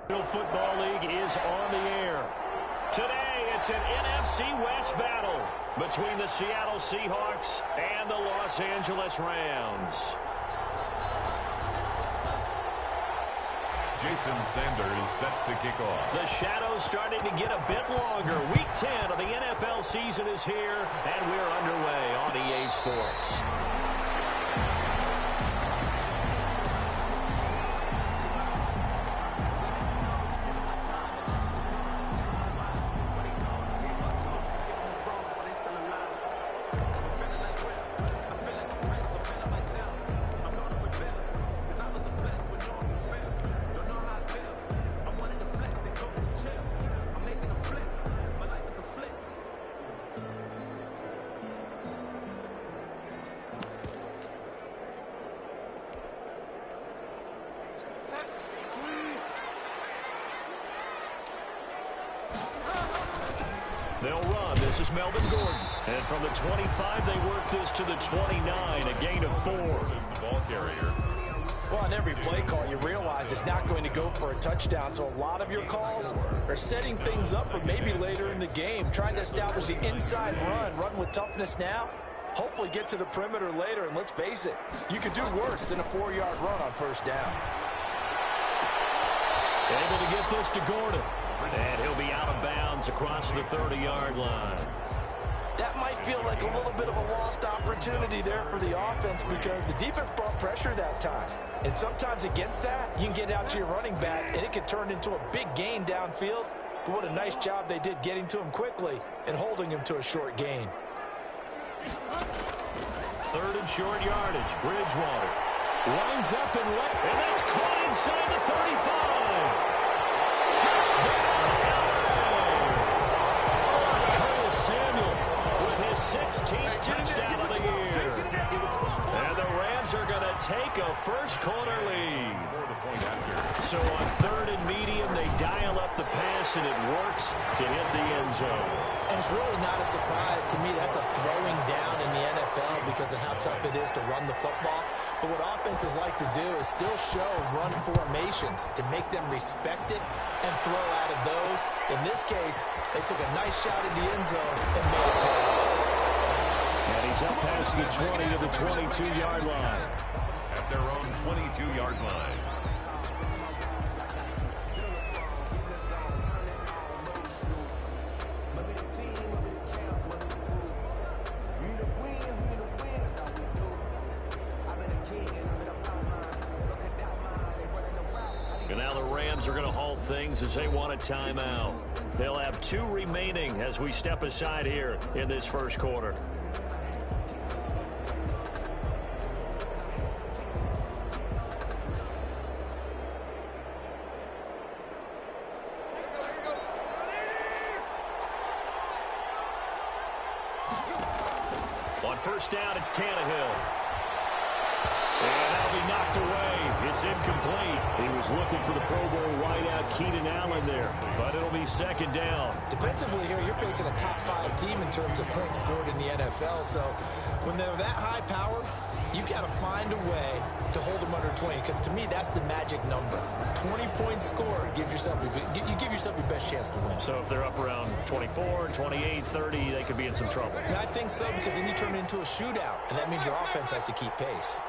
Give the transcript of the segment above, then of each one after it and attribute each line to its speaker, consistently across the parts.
Speaker 1: Football League is on the air. Today, it's an NFC West battle between the Seattle Seahawks and the Los Angeles Rams.
Speaker 2: Jason Sanders set to kick off.
Speaker 1: The shadow's starting to get a bit longer. Week 10 of the NFL season is here, and we're underway on EA Sports. They'll run. This is Melvin Gordon. And from the 25, they work this to the 29, a gain of 4.
Speaker 2: The ball carrier.
Speaker 3: Well, on every play call, you realize it's not going to go for a touchdown. So a lot of your calls are setting things up for maybe later in the game, trying to establish the inside run with toughness now. Hopefully get to the perimeter later, and let's face it, you could do worse than a 4-yard run on first down.
Speaker 1: Able to get this to Gordon. And he'll be out of bounds across the 30-yard line.
Speaker 3: That might feel like a little bit of a lost opportunity there for the offense because the defense brought pressure that time. And sometimes against that, you can get out to your running back, and it can turn into a big gain downfield. But what a nice job they did getting to him quickly and holding him to a short gain.
Speaker 1: 3rd and short yardage. Bridgewater winds up and left, and that's caught inside the 35. Touchdown, LA! Curtis Samuel with his 16th touchdown of the year. And the Rams are going to take a first-quarter lead. So on 3rd and medium, they dial up the pass, and it works to hit the end zone.
Speaker 3: And it's really not a surprise to me. That's a throwing down in the NFL because of how tough it is to run the football. But what offenses like to do is still show run formations to make them respect it and throw out of those. In this case, they took a nice shot in the end zone and made it pay off.
Speaker 1: And he's up past the 20 to the 22-yard line.
Speaker 2: At their own 22-yard line.
Speaker 1: And now the Rams are going to halt things as they want a timeout. They'll have 2 remaining as we step aside here in this first quarter. On first down, it's Tannehill. And that'll be knocked away. It's incomplete. He was looking for the Pro Bowl wideout Keenan Allen there, but it'll be 2nd down.
Speaker 3: Defensively here, you're facing a top 5 team in terms of points scored in the NFL. So when they're that high powered, you got to find a way to hold them under 20, because to me, that's the magic number. 20 points scored gives yourself you give yourself your best chance to win.
Speaker 1: So if they're up around 24, 28, 30, they could be in some trouble.
Speaker 3: I think so, because then you turn it into a shootout, and that means your offense has to keep pace.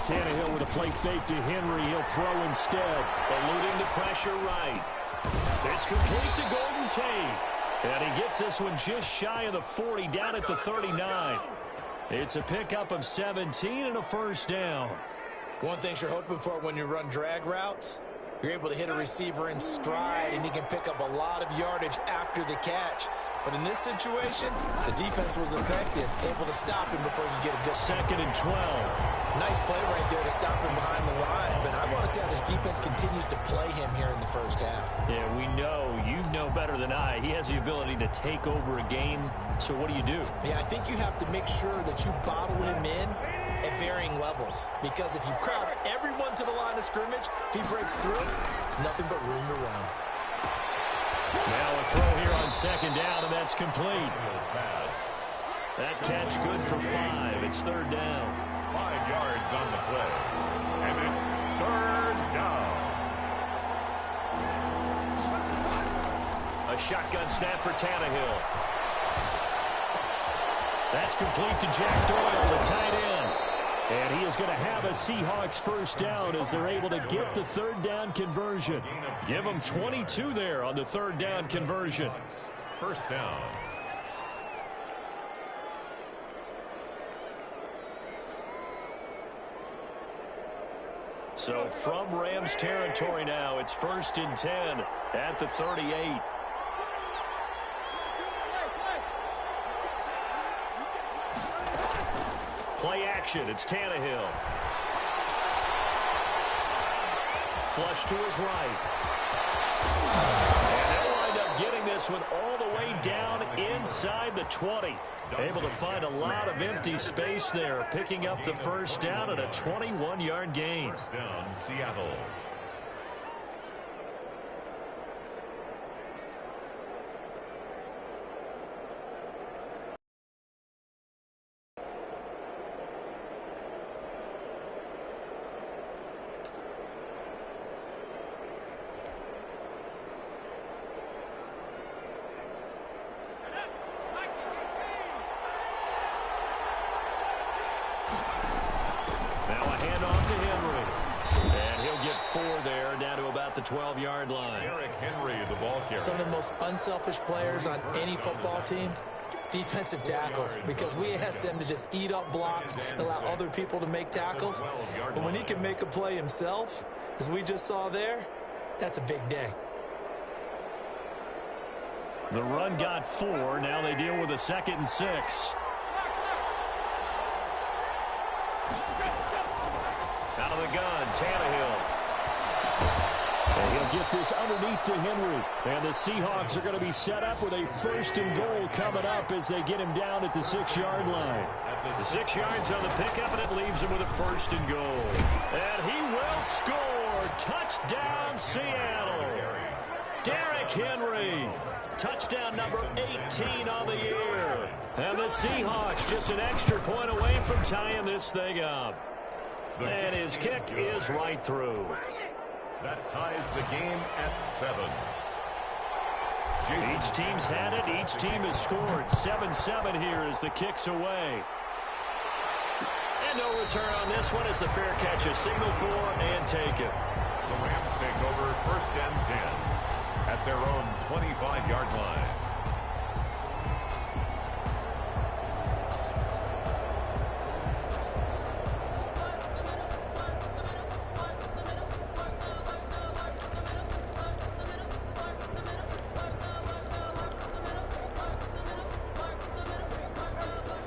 Speaker 1: Tannehill with a play fake to Henry. He'll throw instead. Eluding the pressure right. It's complete to Golden Tate. And he gets this one just shy of the 40, down at the 39. It's a pickup of 17 and a first down.
Speaker 3: One thing you're hoping for when you run drag routes, you're able to hit a receiver in stride, and he can pick up a lot of yardage after the catch. But in this situation, the defense was effective, able to stop him before you get a good
Speaker 1: 2nd and 12.
Speaker 3: Nice play right there to stop him behind the line. But I want to see how this defense continues to play him here in the first half.
Speaker 1: Yeah, we know. You know better than I. He has the ability to take over a game. So what do you do?
Speaker 3: Yeah, I think you have to make sure that you bottle him in at varying levels. Because if you crowd everyone to the line of scrimmage, if he breaks through, there's nothing but room to run.
Speaker 1: Now a throw here on 2nd down, and that's complete. That catch good for 5. It's 3rd down.
Speaker 2: 5 yards on the play. And it's 3rd down.
Speaker 1: A shotgun snap for Tannehill. That's complete to Jack Doyle, the tight end. And he is going to have a Seahawks first down as they're able to get the third down conversion. Give them 22 there on the third down conversion.
Speaker 2: First down.
Speaker 1: So from Rams territory now, it's 1st and 10 at the 38. Play action. It's Tannehill. Flush to his right. And they'll wind up getting this one all the way down inside the 20. Able to find a lot of empty space there, picking up the first down and a 21-yard gain.
Speaker 2: First down, Seattle.
Speaker 1: The 12-yard line.
Speaker 2: Derrick Henry, the ball carrier.
Speaker 3: Some of the most unselfish players on any football team, defensive tackles, because we ask them to just eat up blocks and allow other people to make tackles. But when he can make a play himself, as we just saw there, that's a big day.
Speaker 1: The run got 4. Now they deal with a 2nd and 6. Out of the gun, Tannehill. And he'll get this underneath to Henry. And the Seahawks are going to be set up with a 1st and goal coming up as they get him down at the 6-yard line. The 6 yards on the pickup, and it leaves him with a 1st and goal. And he will score. Touchdown, Seattle. Derrick Henry. Touchdown number 18 on the year. And the Seahawks just an extra point away from tying this thing up. And his kick is right through.
Speaker 2: That ties the game at 7.
Speaker 1: Each team's had it. Each team has scored. 7-7 here as the kick's away. And no return on this one as the fair catch is signaled for and taken.
Speaker 2: The Rams take over 1st and 10 at their own 25-yard line.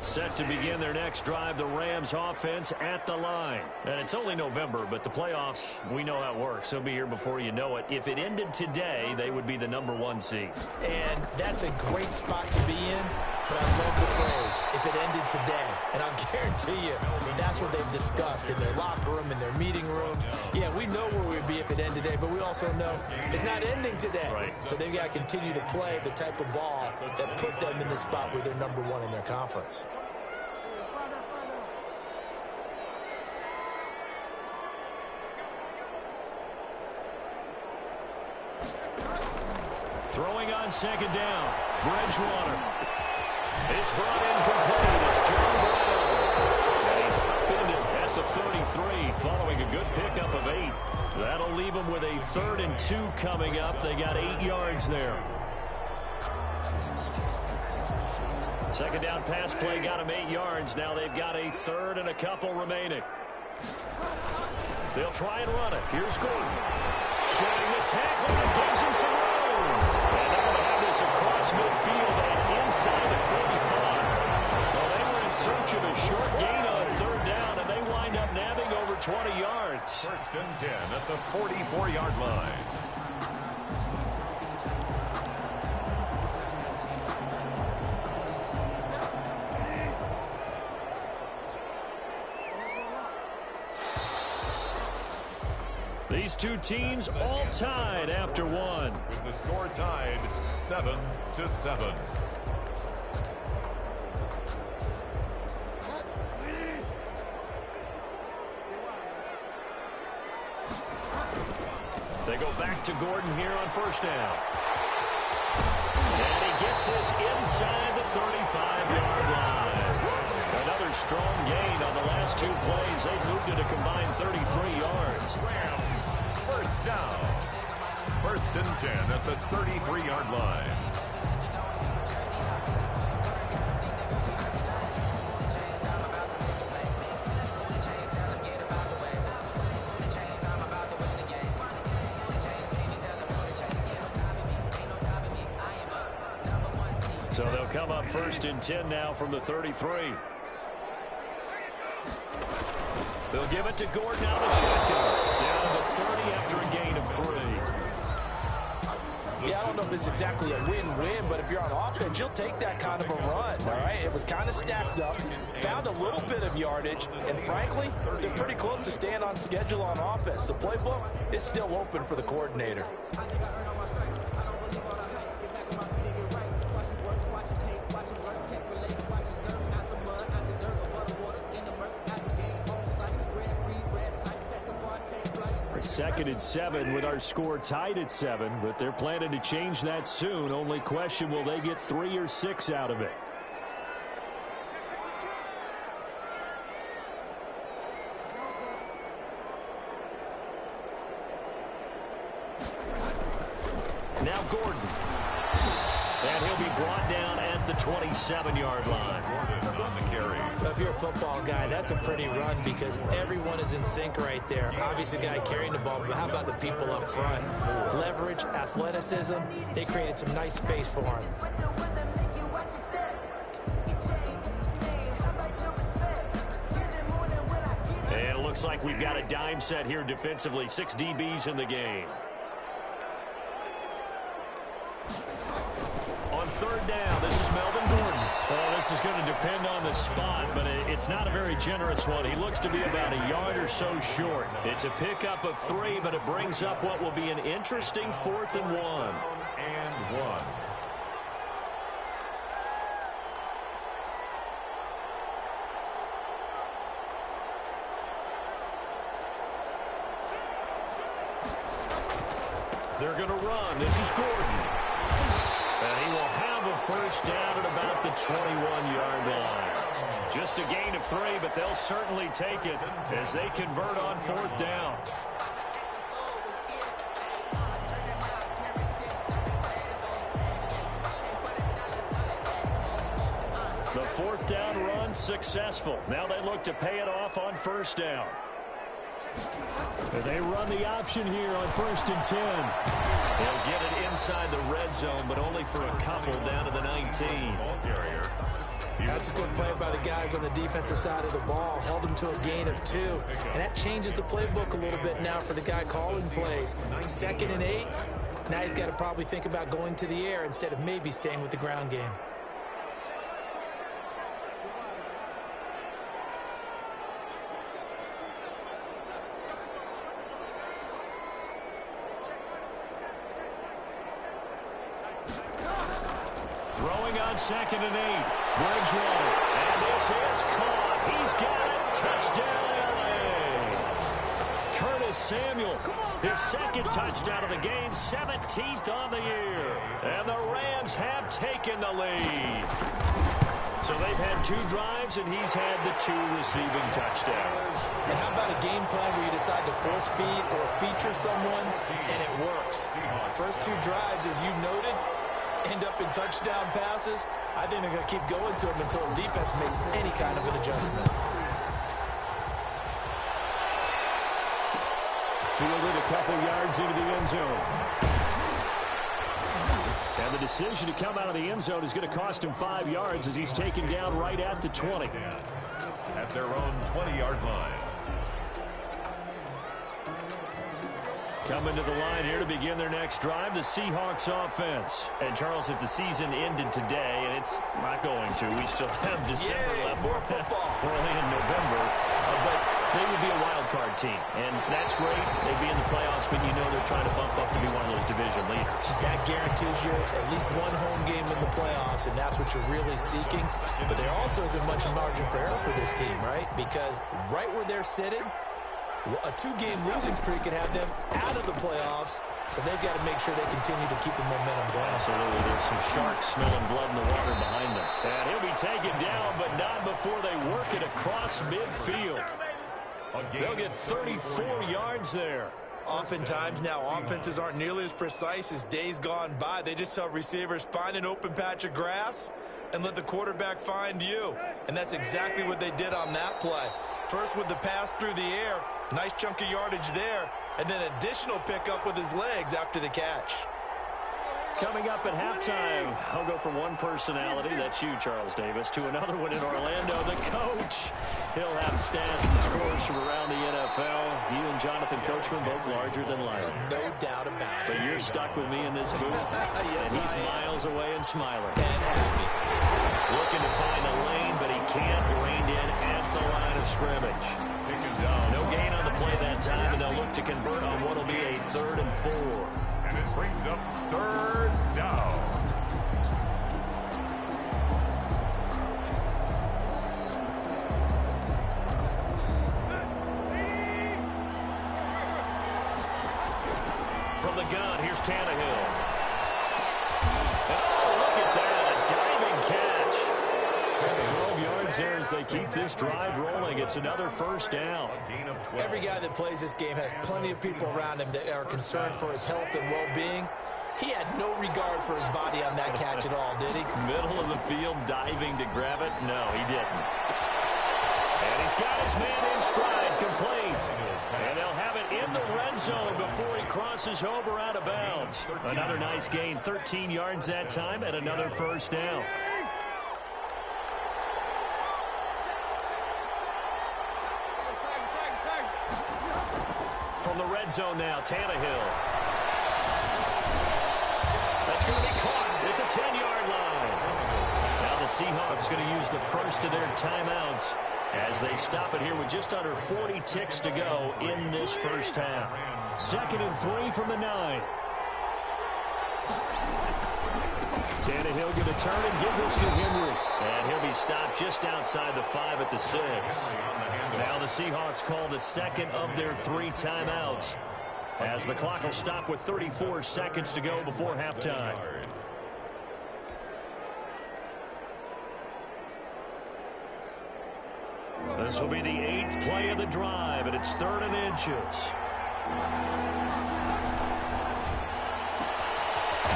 Speaker 1: Set to begin their next drive, the Rams offense at the line. And it's only November, but the playoffs, we know how it works. They'll be here before you know it. If it ended today, they would be the #1 seed.
Speaker 3: And that's a great spot to be in, but I love the phrase, if it ended today. And I'll guarantee you, that's what they've discussed in their locker room, in their meeting rooms. Yeah, we know where we'd be if it ended today, but we also know it's not ending today.
Speaker 1: Right.
Speaker 3: So they've got to continue to play the type of ball that put them in the spot where they're #1 in their conference.
Speaker 1: Throwing on 2nd down, Bridgewater. It's brought in complete. It's John Brown. And he's upended at the 33 following a good pickup of 8. That'll leave him with a 3rd and 2 coming up. They got 8 yards there. 2nd down pass play got him 8 yards. Now they've got a 3rd and a couple remaining. They'll try and run it. Here's Gordon. Showing the tackle that gives him some room. And they're going to have this across midfield and inside the 45. Well, they were in search of a short gain on 3rd down, and they wind up nabbing over 20 yards.
Speaker 2: 1st and 10 at the 44-yard line.
Speaker 1: These two teams all tied after one.
Speaker 2: With the score tied 7-7.
Speaker 1: They go back to Gordon here on 1st down. gets this inside the 35-yard line. Another strong gain on the last 2 plays. They've moved it a combined 33 yards.
Speaker 2: Rams, first down. 1st and 10 at the 33-yard line.
Speaker 1: So they'll come up 1st and 10 now from the 33. They'll give it to Gordon out of the shotgun. Down to 30 after a gain of 3.
Speaker 3: Yeah, I don't know if it's exactly a win-win, but if you're on offense, you'll take that kind of a run, all right? It was kind of stacked up, found a little bit of yardage, and frankly, they're pretty close to staying on schedule on offense. The playbook is still open for the coordinator.
Speaker 1: Second and 7 with our score tied at 7, but they're planning to change that soon. Only question, will they get 3 or 6 out of it? Now Gordon. And he'll be brought down at the 27-yard line.
Speaker 2: Gordon on the carry.
Speaker 3: If you're a football guy, that's a pretty run because everyone is in sync right there. Obviously, the guy carrying the ball, but how about the people up front? Leverage, athleticism, they created some nice space for him.
Speaker 1: And it looks like we've got a dime set here defensively. 6 DBs in the game. On 3rd down, this is Melvin Gordon. Well, this is going to depend on the spot, but it's not a very generous one. He looks to be about a yard or so short. It's a pickup of 3, but it brings up what will be an interesting 4th and 1.
Speaker 2: And 1.
Speaker 1: They're going to run. This is Gordon. And he will have a first down at about the 21-yard line. Just a gain of 3, but they'll certainly take it as they convert on 4th down. The 4th down run successful. Now they look to pay it off on 1st down. They run the option here on 1st and 10. They'll get it inside the red zone, but only for a couple down to the 19.
Speaker 3: That's a good play by the guys on the defensive side of the ball. Held them to a gain of 2. And that changes the playbook a little bit now for the guy calling plays. 2nd and 8. Now he's got to probably think about going to the air instead of maybe staying with the ground game.
Speaker 1: Throwing on 2nd and 8. Bridgewater. And this is caught. He's got it. Touchdown, L.A. Curtis Samuel. His 2nd touchdown of the game. 17th on the year. And the Rams have taken the lead. So they've had 2 drives, and he's had the 2 receiving touchdowns.
Speaker 3: And how about a game plan where you decide to force feed or feature someone, and it works? First 2 drives, as you noted, end up in touchdown passes. I think they're going to keep going to them until the defense makes any kind of an adjustment.
Speaker 1: Fielded a couple yards into the end zone. And the decision to come out of the end zone is going to cost him 5 yards as he's taken down right at the 20.
Speaker 2: At their own 20-yard line.
Speaker 1: Coming to the line here to begin their next drive, the Seahawks offense. And, Charles, if the season ended today, and it's not going to, we still have December left.
Speaker 3: More football.
Speaker 1: Early in November. But they would be a wild card team. And that's great. They'd be in the playoffs, but you know they're trying to bump up to be one of those division leaders.
Speaker 3: That guarantees you at least one home game in the playoffs, and that's what you're really seeking. But there also isn't much margin for error for this team, right? Because right where they're sitting, A 2-game losing streak could have them out of the playoffs, so they've got to make sure they continue to keep the momentum going.
Speaker 1: Absolutely. There's some sharks smelling blood in the water behind them. And he'll be taken down, but not before they work it across midfield. They'll get 34 yards there.
Speaker 3: Oftentimes now offenses aren't nearly as precise as days gone by. They just tell receivers, find an open patch of grass and let the quarterback find you. And that's exactly what they did on that play. First with the pass through the air, nice chunk of yardage there, and then additional pickup with his legs after the catch.
Speaker 1: Coming up at halftime, I'll go from one personality, that's you, Charles Davis, to another one in Orlando, the coach. He'll have stats and scores from around the NFL. You and Jonathan Coachman both larger than life.
Speaker 3: No doubt about it.
Speaker 1: But you're stuck with me in this booth,
Speaker 3: yes,
Speaker 1: and he's miles away and smiling.
Speaker 3: And happy.
Speaker 1: Looking to find a lane, but he can't. Reined in at the line of scrimmage. No gain on the play that time, and they'll look to convert on what will be a 3rd and 4.
Speaker 2: And it brings up 3rd down.
Speaker 1: From the gun, here's Tannehill. Oh, look at that, a diving catch. 12 yards there as they keep this drive rolling. It's another 1st down.
Speaker 3: Every guy that plays this game has plenty of people around him that are concerned for his health and well-being. He had no regard for his body on that catch at all, did he?
Speaker 1: Middle of the field, diving to grab it. No, he didn't. And he's got his man in stride, complete. And they'll have it in the red zone before he crosses over out of bounds. Another nice gain, 13 yards that time, and another 1st down. From the red zone now, Tannehill. That's going to be caught at the 10-yard line. Now the Seahawks going to use the first of their timeouts as they stop it here with just under 40 ticks to go in this 1st half. 2nd and 3 from the 9. Tannehill going to turn and give this to Henry. And he'll be stopped just outside the 5 at the 6. Now the Seahawks call the 2nd of their 3 timeouts as the clock will stop with 34 seconds to go before halftime. This will be the 8th play of the drive, and it's 3rd and inches.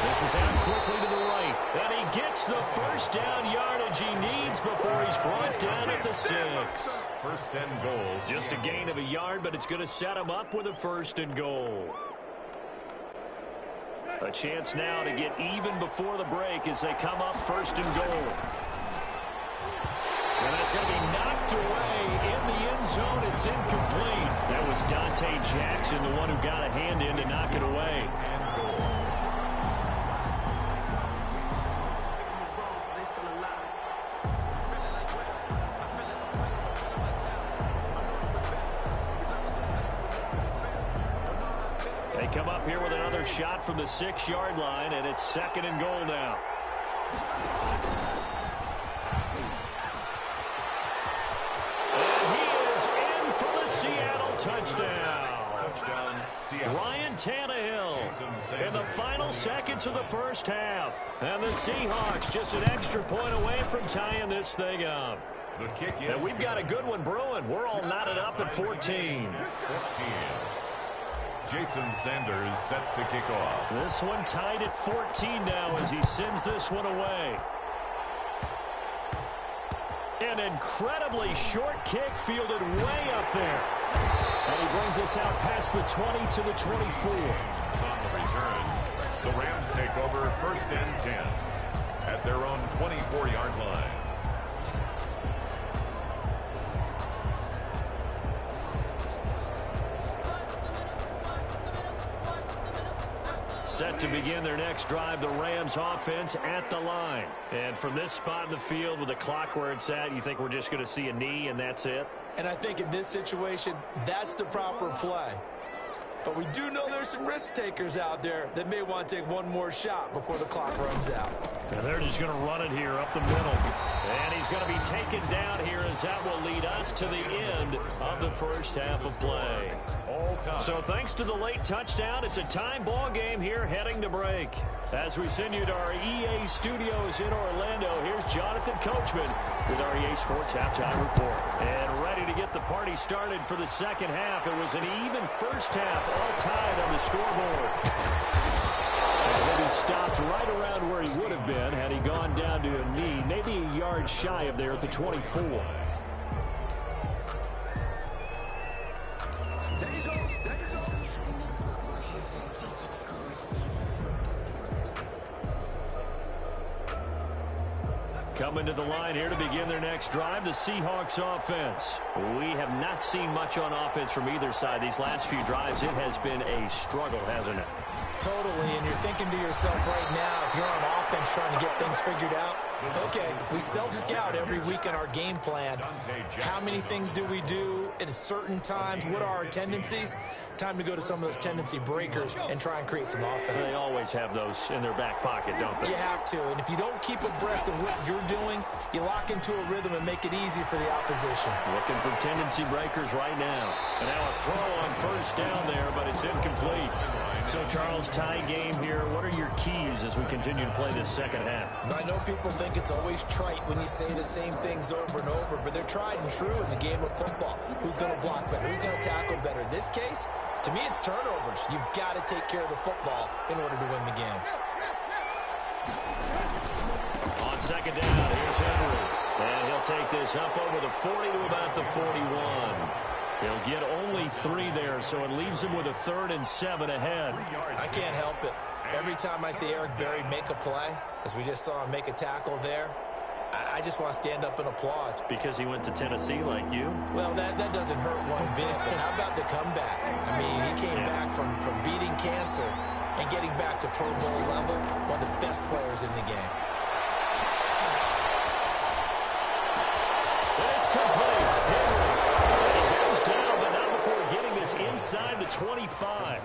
Speaker 1: This is out quickly to the right, and he gets the 1st down yardage he needs before he's brought down at the 6.
Speaker 2: 1st and goal.
Speaker 1: Just a gain of a yard, but it's going to set him up with a 1st and goal. A chance now to get even before the break as they come up 1st and goal. And that's going to be knocked away in the end zone. It's incomplete. That was Dante Jackson, the one who got a hand in to knock it away. They come up here with another shot from the 6-yard line, and it's 2nd and goal now. Touchdown, Seattle. Ryan Tannehill in the final seconds of the 1st half. And the Seahawks just an extra point away from tying this thing up.
Speaker 2: The kick is
Speaker 1: and we've got a good one brewing. We're all knotted up at 14.
Speaker 2: 14. Jason Sanders set to kick off.
Speaker 1: This one tied at 14 now as he sends this one away. An incredibly short kick fielded way up there. And he brings us out past the 20 to the 24.
Speaker 2: On the return, the Rams take over 1st and 10 at their own 24-yard line.
Speaker 1: Set to begin their next drive, the Rams offense at the line. And from this spot in the field with the clock where it's at, you think we're just going to see a knee and that's it?
Speaker 3: And I think in this situation, that's the proper play. But we do know there's some risk takers out there that may want to take one more shot before the clock runs out.
Speaker 1: And they're just going to run it here up the middle. And he's going to be taken down here as that will lead us to the end of the 1st half of play.
Speaker 2: time.
Speaker 1: So thanks to the late touchdown, it's a time ball game here heading to break. As we send you to our EA studios in Orlando, here's Jonathan Coachman with our EA Sports Halftime Report. And ready to get the party started for the second half. It was an even first half, all tied on the scoreboard. And then he stopped right around where he would have been had he gone down to a knee, maybe a yard shy of there at the 24. Coming to the line here to begin their next drive, the Seahawks offense. We have not seen much on offense from either side. These last few drives, it has been a struggle, hasn't it?
Speaker 3: Totally, and you're thinking to yourself right now, if you're on offense trying to get things figured out, okay, we self-scout every week in our game plan. How many things do we do at certain times? What are our tendencies? Time to go to some of those tendency breakers and try and create some offense.
Speaker 1: They always have those in their back pocket, don't they?
Speaker 3: You have to, and if you don't keep abreast of what you're doing, you lock into a rhythm and make it easy for the opposition.
Speaker 1: Looking for tendency breakers right now. And now a throw on first down there, but it's incomplete. So, Charles, tie game here. What are your keys as we continue to play this second half?
Speaker 3: I know people think it's always trite when you say the same things over and over, but they're tried and true in the game of football. Who's going to block better? Who's going to tackle better? In this case, to me, it's turnovers. You've got to take care of the football in order to win the game.
Speaker 1: On second down, here's Henry. And he'll take this up over the 40 to about the 41. He'll get only 3 there, so it leaves him with a 3rd and 7 ahead.
Speaker 3: I can't help it. Every time I see Eric Berry make a play, as we just saw him make a tackle there, I just want to stand up and applaud.
Speaker 1: Because he went to Tennessee like you?
Speaker 3: Well, that doesn't hurt one bit, but how about the comeback? I mean, he came back from beating cancer and getting back to Pro Bowl level, one of the best players in the game.
Speaker 1: And it's complete. Henry. He goes down, but not before getting this inside the 25.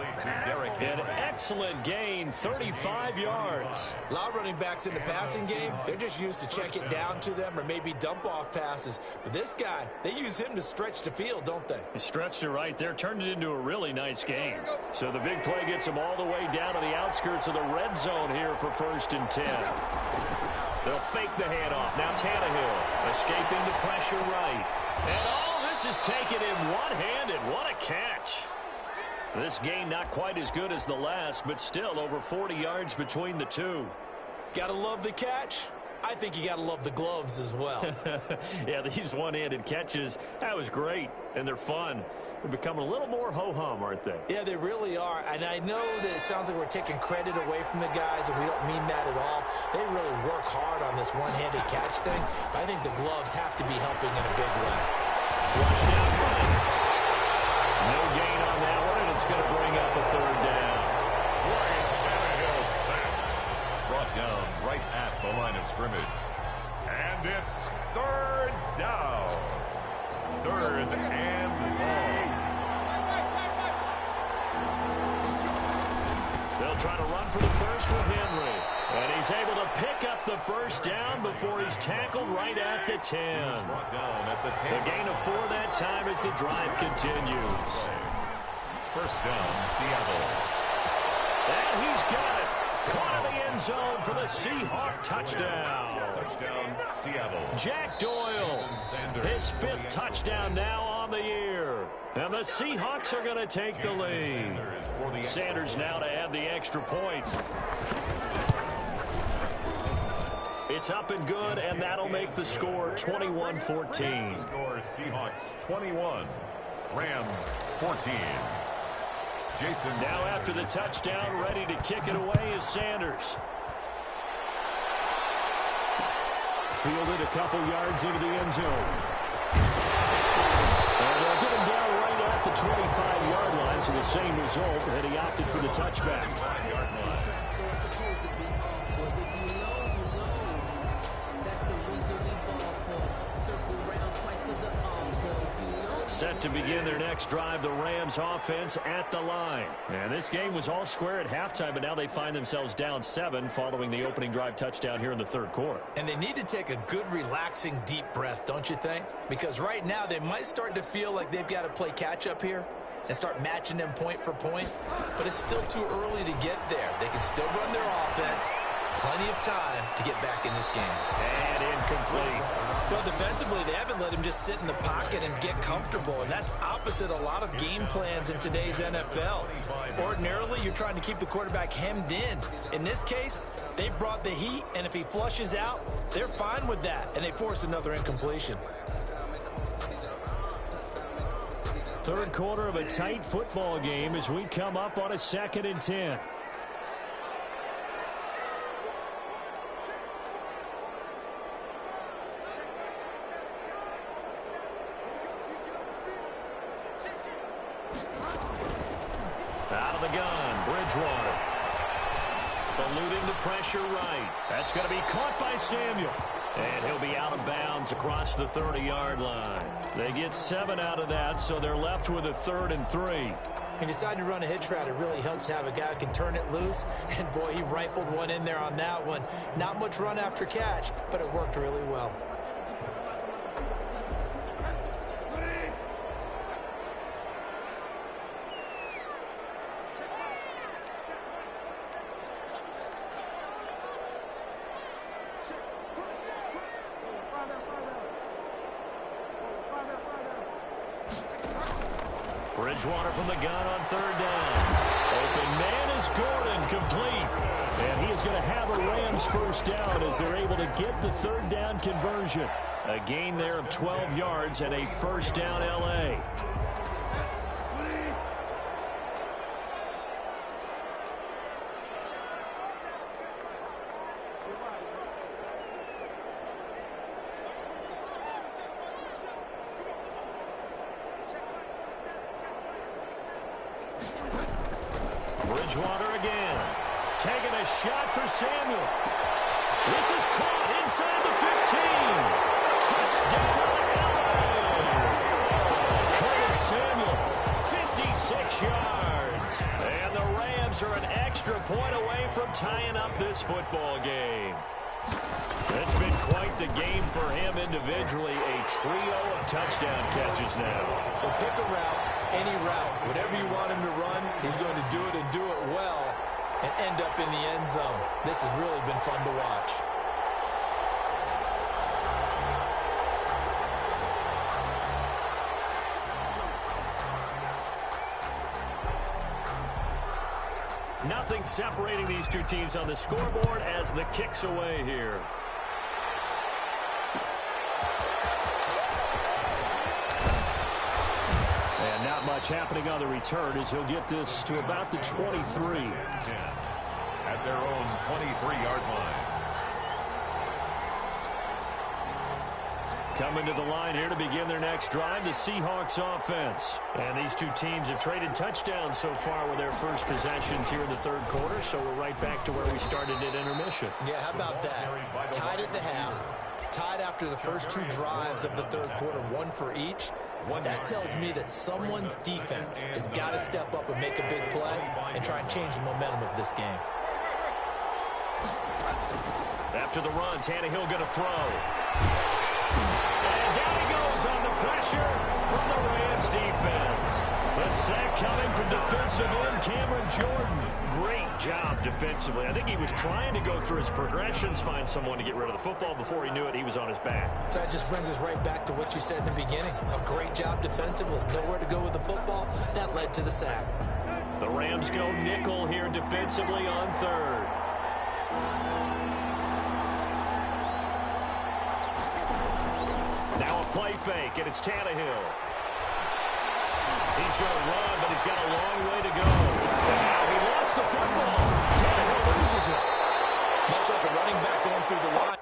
Speaker 1: An excellent gain, 35 yards.
Speaker 3: A lot of running backs in the passing game, they're just used to check it down to them or maybe dump off passes. But this guy, they use him to stretch the field, don't they?
Speaker 1: He stretched it right there, turned it into a really nice game. So the big play gets him all the way down to the outskirts of the red zone here for 1st and 10. They'll fake the handoff. Now Tannehill escaping the pressure right. And this is taken in one-handed. What a catch. This game not quite as good as the last, but still over 40 yards between the two.
Speaker 3: Gotta love the catch. I think you gotta love the gloves as well.
Speaker 1: Yeah, these one-handed catches, that was great, and they're fun. They're becoming a little more ho-hum, aren't they?
Speaker 3: Yeah, they really are, and I know that it sounds like we're taking credit away from the guys, and we don't mean that at all. They really work hard on this one-handed catch thing. I think the gloves have to be helping in a big way.
Speaker 1: Flushed out right. No gain on that one, and it's going to bring up a 3rd down.
Speaker 2: Ryan Tannehill sacked. Brought down right at the line of scrimmage. And it's 3rd down. 3rd and long.
Speaker 1: They'll try to run for the first with Henry. And he's able to pick up the first down before he's tackled right at the 10.
Speaker 2: Brought down at the 10.
Speaker 1: A gain of 4 that time as the drive continues.
Speaker 2: 1st down, Seattle.
Speaker 1: And he's got it. Caught in the end zone for the Seahawk touchdown.
Speaker 2: Touchdown, Seattle.
Speaker 1: Jack Doyle, his 5th touchdown now on the year. And the Seahawks are going to take the lead. Sanders now to add the extra point. It's up and good, and that'll make the score 21-14.
Speaker 2: Score Seahawks 21, Rams 14. Jason.
Speaker 1: Now after the touchdown, ready to kick it away is Sanders. Fielded a couple yards into the end zone. And they'll get him down right at the 25-yard line, so the same result, and he opted for the touchback. Set to begin their next drive, the Rams offense at the line. And this game was all square at halftime, but now they find themselves down 7 following the opening drive touchdown here in the 3rd quarter.
Speaker 3: And they need to take a good, relaxing, deep breath, don't you think? Because right now they might start to feel like they've got to play catch-up here. and start matching them point for point. But it's still too early to get there. They can still run their offense. Plenty of time to get back in this game.
Speaker 1: And incomplete.
Speaker 3: Well, defensively, they haven't let him just sit in the pocket and get comfortable, and that's opposite a lot of game plans in today's NFL. Ordinarily, you're trying to keep the quarterback hemmed in. In this case, they brought the heat, and if he flushes out, they're fine with that, and they force another incompletion.
Speaker 1: Third quarter of a tight football game as we come up on a 2nd and 10. Out of the gun, Bridgewater. Eluding the pressure right. That's going to be caught by Samuel. And he'll be out of bounds across the 30-yard line. They get 7 out of that, so they're left with a 3rd and 3.
Speaker 3: He decided to run a hitch route. It really helps to have a guy who can turn it loose. And, boy, he rifled one in there on that one. Not much run after catch, but it worked really well.
Speaker 1: Bridgewater from the gun on 3rd down. Open man is Gordon, complete. And he is going to have a Rams first down as they're able to get the 3rd down conversion. A gain there of 12 yards and a first down L.A. Bridgewater again. Taking a shot for Samuel. This is caught inside the 15. Touchdown, LA. Curtis Samuel, 56 yards. And the Rams are an extra point away from tying up this football game. It's been quite the game for him individually. A trio of touchdown catches now.
Speaker 3: So pick a route, any route. Whatever you want him to run, he's going to do it and do it well and end up in the end zone. This has really been fun to watch.
Speaker 1: Nothing separating these two teams on the scoreboard as the kick's away here. And not much happening on the return as he'll get this to about the 23.
Speaker 2: At their own 23-yard line.
Speaker 1: Coming to the line here to begin their next drive, the Seahawks offense. And these two teams have traded touchdowns so far with their first possessions here in the 3rd quarter, so we're right back to where we started at intermission.
Speaker 3: Yeah, how about that? Tied at the half, tied after the first 2 drives of the 3rd quarter, 1 for each. That tells me that someone's defense has got to step up and make a big play and try and change the momentum of this game.
Speaker 1: After the run, Tannehill going to throw. And down he goes on the pressure from the Rams defense. The sack coming from defensive end Cameron Jordan. Great job defensively. I think he was trying to go through his progressions, find someone to get rid of the football. Before he knew it, he was on his back.
Speaker 3: So that just brings us right back to what you said in the beginning. A great job defensively. Nowhere to go with the football. That led to the sack.
Speaker 1: The Rams go nickel here defensively on 3rd. Now a play fake, and it's Tannehill. He's going to run, but he's got a long way to go. And now he lost the football. Tannehill loses it.
Speaker 3: Much like a running back going through the line.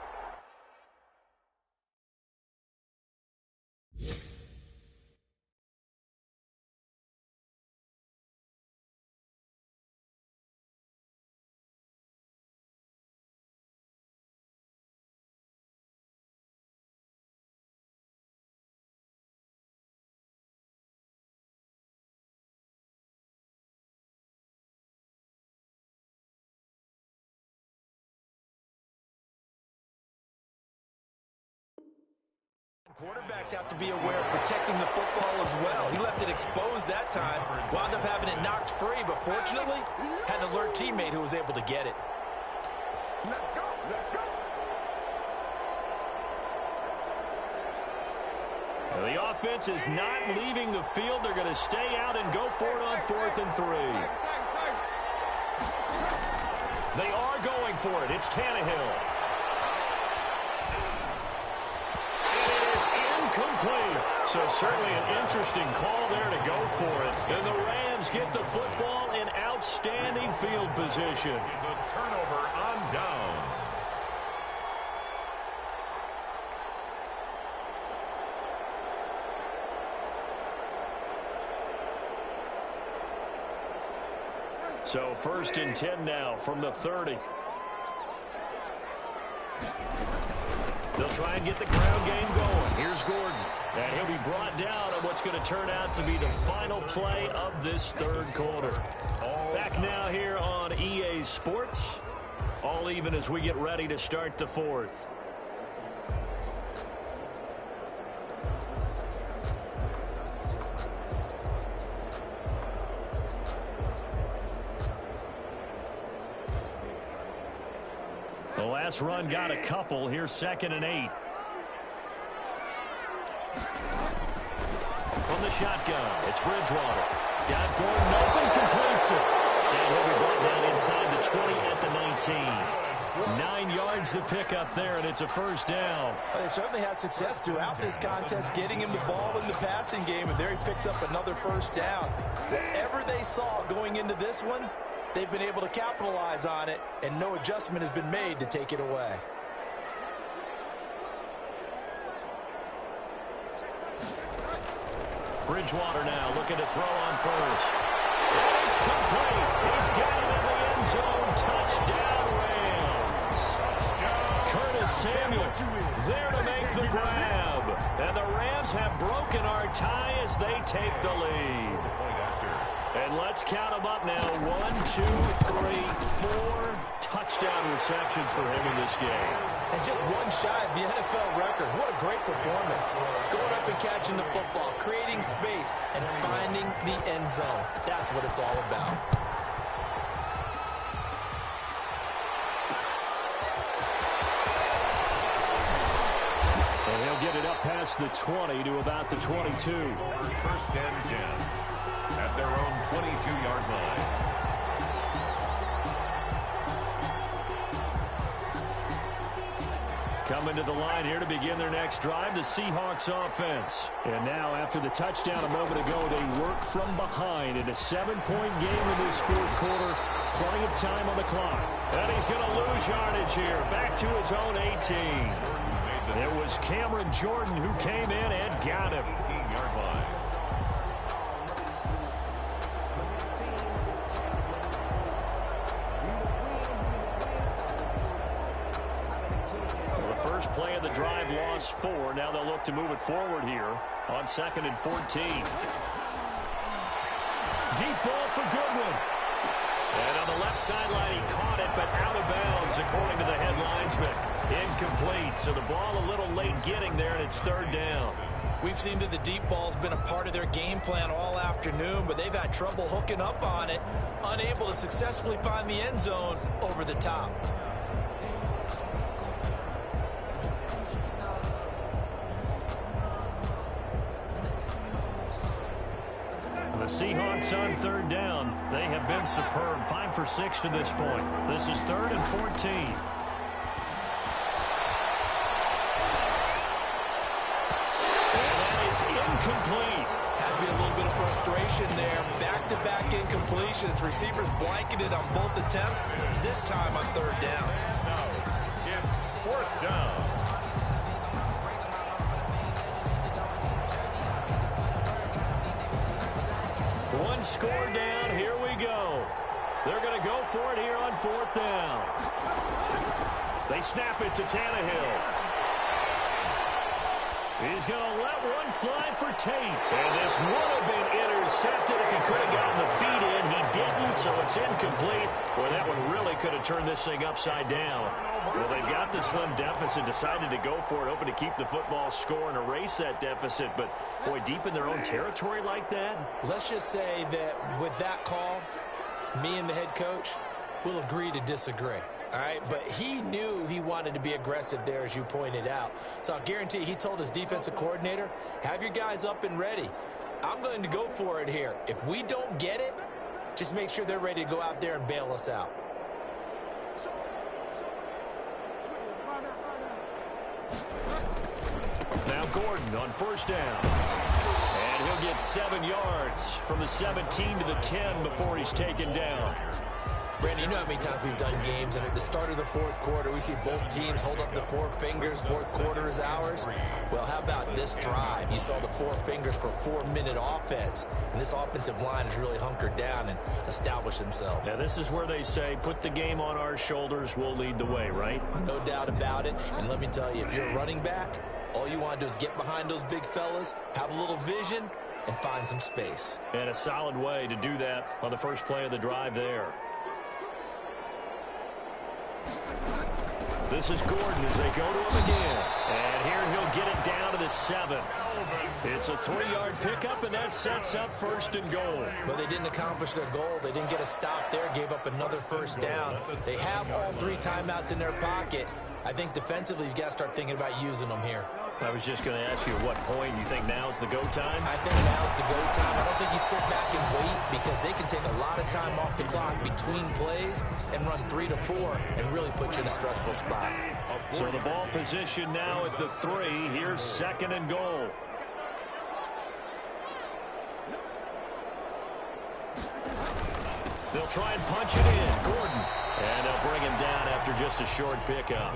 Speaker 3: Quarterbacks have to be aware of protecting the football as well. He left it exposed that time, wound up having it knocked free, but fortunately, had an alert teammate who was able to get it.
Speaker 2: Let's go, let's go.
Speaker 1: The offense is not leaving the field. They're going to stay out and go for it on 4th and 3. They are going for it. It's Tannehill. It is incomplete. So certainly an interesting call there to go for it. And the Rams get the football in outstanding field position.
Speaker 2: It's a turnover on downs.
Speaker 1: So 1st and 10 now from the 30. They'll try and get the ground game going. Here's Gordon. And he'll be brought down on what's going to turn out to be the final play of this 3rd quarter. Back now here on EA Sports. All even as we get ready to start the 4th. The last run got a couple. Here's 2nd and 8. From the shotgun, it's Bridgewater. Got Gordon open, completes it. And he'll be brought down inside the 20 at the 19. 9 yards to pick up there, and it's a 1st down.
Speaker 3: Well, they certainly had success throughout this contest, getting him the ball in the passing game, and there he picks up another 1st down. Whatever they saw going into this one, they've been able to capitalize on it, and no adjustment has been made to take it away.
Speaker 1: Bridgewater now looking to throw on 1st. It's complete. He's got it in the end zone. Touchdown, Rams. Curtis Samuel there to make the grab. And the Rams have broken our tie as they take the lead. And let's count them up now. 1, 2, 3, 4 touchdown receptions for him in this game.
Speaker 3: And just one shy of the NFL record. What a great performance. Going up and catching the football, creating space, and finding the end zone. That's what it's all about.
Speaker 1: And he'll get it up past the 20 to about the 22.
Speaker 2: 1st and 10 at their own 22-yard line.
Speaker 1: Coming to the line here to begin their next drive, the Seahawks offense. And now after the touchdown a moment ago, they work from behind in a 7-point game in this 4th quarter. Plenty of time on the clock. And he's going to lose yardage here. Back to his own 18. It was Cameron Jordan who came in and got him.
Speaker 2: 18-yard line.
Speaker 1: First play of the drive, lost 4. Now they'll look to move it forward here on 2nd and 14. Deep ball for Goodwin. And on the left sideline, he caught it, but out of bounds, according to the head linesman. Incomplete. So the ball a little late getting there, and it's 3rd down.
Speaker 3: We've seen that the deep ball's been a part of their game plan all afternoon, but they've had trouble hooking up on it, unable to successfully find the end zone over the top.
Speaker 1: The Seahawks on 3rd down. They have been superb. 5 for 6 to this point. This is 3rd and 14. And that is incomplete.
Speaker 3: Has to be a little bit of frustration there. Back-to-back incompletions. Receivers blanketed on both attempts, this time on 3rd down.
Speaker 2: It's 4th down.
Speaker 1: One score down. Here we go. They're going to go for it here on 4th down. They snap it to Tannehill. He's going to let one fly for Tate. And this would have been intercepted if he could have gotten the feet in. He didn't, so it's It's incomplete. Boy, that one really could have turned this thing upside down. Well, they've got the slim deficit, decided to go for it, hoping to keep the football score and erase that deficit. But, boy, deep in their own territory like that.
Speaker 3: Let's just say that with that call, me and the head coach will agree to disagree. All right, but he knew he wanted to be aggressive there, as you pointed out. So I'll guarantee he told his defensive coordinator, have your guys up and ready. I'm going to go for it here. If we don't get it, just make sure they're ready to go out there and bail us out.
Speaker 1: Now Gordon on first down. And he'll get 7 yards from the 17 to the 10 before he's taken down.
Speaker 3: Brandon, you know how many times we've done games, and at the start of the fourth quarter, we see both teams hold up the 4 fingers, fourth quarter is ours. Well, how about this drive? You saw the 4 fingers for 4-minute offense, and this offensive line has really hunkered down and established themselves.
Speaker 1: Now, this is where they say, put the game on our shoulders, we'll lead the way, right?
Speaker 3: No doubt about it, and let me tell you, if you're a running back, all you want to do is get behind those big fellas, have a little vision, and find some space.
Speaker 1: And a solid way to do that on the first play of the drive there. This is Gordon as they go to him again. And here he'll get it down to the 7. It's a 3-yard pickup, and that sets up first and goal.
Speaker 3: Well, they didn't accomplish their goal. They didn't get a stop there, gave up another first down. They have all 3 timeouts in their pocket. I think defensively you've got to start thinking about using them here.
Speaker 1: I was just going to ask you at what point you think now's the go time?
Speaker 3: I think now's the go time. I don't think you sit back and wait because they can take a lot of time off the clock between plays and run 3 to 4 and really put you in a stressful spot.
Speaker 1: So the ball position now at the 3. Here's second and goal. They'll try and punch it in. Gordon. And they'll bring him down after just a short pickup.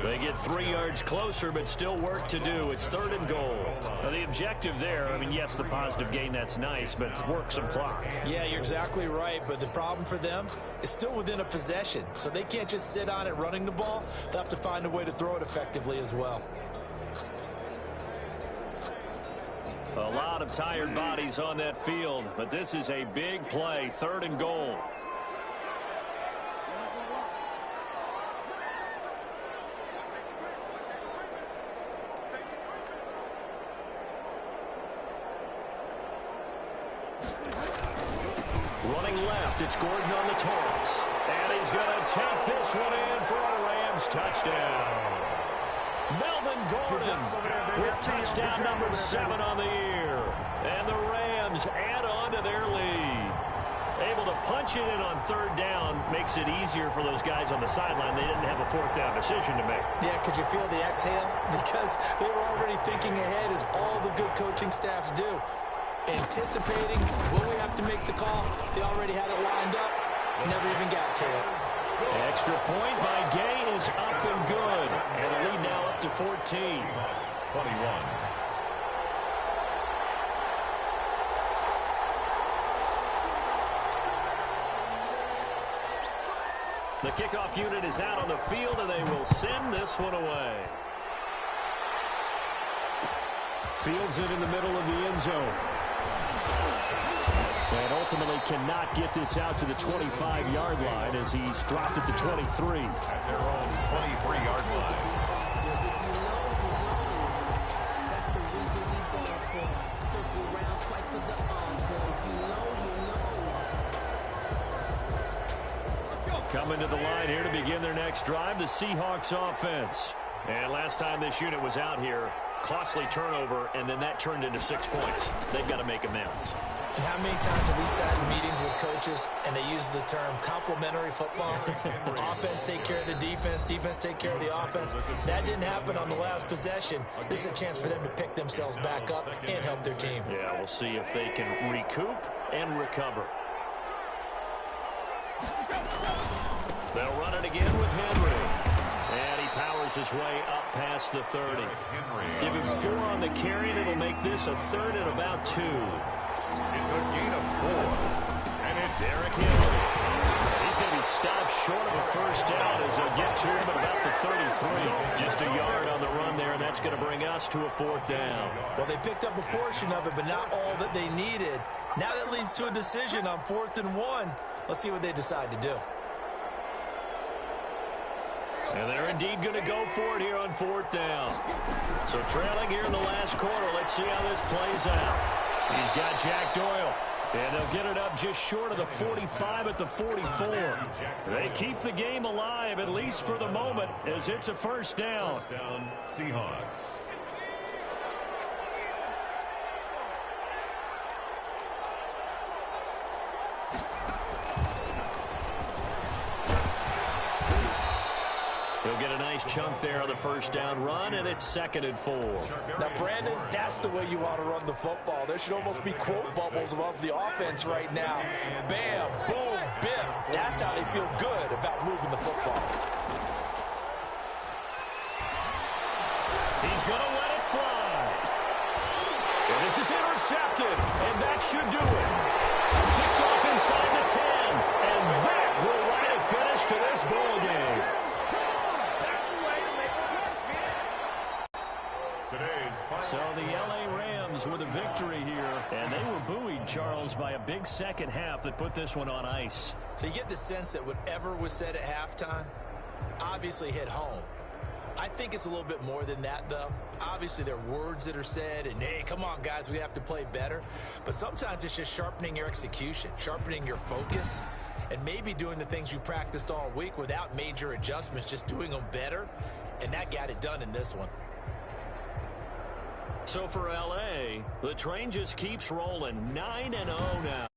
Speaker 1: They get 3 yards closer, but still work to do. It's third and goal. Now, the objective there, I mean, yes, the positive gain, that's nice, but work some clock.
Speaker 3: Yeah, you're exactly right, but the problem for them is still within a possession. So they can't just sit on it running the ball. They'll have to find a way to throw it effectively as well.
Speaker 1: A lot of tired bodies on that field, but this is a big play, third and goal. Running left, it's Gordon on the toss. And he's going to take this one in for a Rams touchdown. Melvin Gordon with touchdown number 7 on the year. And the Rams add on to their lead. Able to punch it in on third down makes it easier for those guys on the sideline. They didn't have a fourth down decision to make.
Speaker 3: Yeah, could you feel the exhale? Because they were already thinking ahead, as all the good coaching staffs do. Anticipating, will we have to make the call? They already had it lined up. Never even got to it.
Speaker 1: Extra point by Gain is up and good. And the lead now up to 14.
Speaker 2: 21.
Speaker 1: The kickoff unit is out on the field, and they will send this one away. Fields it in the middle of the end zone. And ultimately cannot get this out to the 25-yard line as he's dropped at the 23.
Speaker 2: At their own 23-yard line.
Speaker 1: Coming to the line here to begin their next drive, the Seahawks offense. And last time this unit was out here, costly turnover, and then that turned into 6 points. They've got to make amends.
Speaker 3: And how many times have we sat in meetings with coaches and they use the term complementary football? Offense take care of the defense, defense take care of the offense. That didn't happen on the last possession. This is a chance for them to pick themselves back up and help their team.
Speaker 1: Yeah, we'll see if they can recoup and recover. They'll run it again with Henry. And he powers his way up past the 30. Give him 4 on the carry, and it'll make this a third and about 2.
Speaker 2: It's a gain of 4. And it's
Speaker 1: Derrick Henry. He's going to be stopped short of a first down as they'll get to him at about the 33. Just a yard on the run there, and that's going to bring us to a 4th down.
Speaker 3: Well, they picked up a portion of it, but not all that they needed. Now that leads to a decision on 4th and 1. Let's see what they decide to do.
Speaker 1: And they're indeed going to go for it here on 4th down. So trailing here in the last quarter. Let's see how this plays out. He's got Jack Doyle. And they'll get it up just short of the 45 at the 44. They keep the game alive, at least for the moment, as it's a first down.
Speaker 2: First down, Seahawks.
Speaker 1: He'll get a nice chunk there on the first down run, and it's 2nd and 4.
Speaker 3: Now, Brandon, that's the way you want to run the football. There should almost be quote bubbles above the offense right now. Bam, boom, biff. That's how they feel good about moving the football.
Speaker 1: He's going to let it fly. And this is intercepted, and that should do it. Picked off inside the 10, and that will write a finish to this ball game. So the L.A. Rams with a victory here, and they were buoyed, Charles, by a big second half that put this one on ice.
Speaker 3: So you get the sense that whatever was said at halftime obviously hit home. I think it's a little bit more than that, though. Obviously, there are words that are said, and, hey, come on, guys, we have to play better. But sometimes it's just sharpening your execution, sharpening your focus, and maybe doing the things you practiced all week without major adjustments, just doing them better, and that got it done in this one.
Speaker 1: So for L.A., the train just keeps rolling 9-0 now.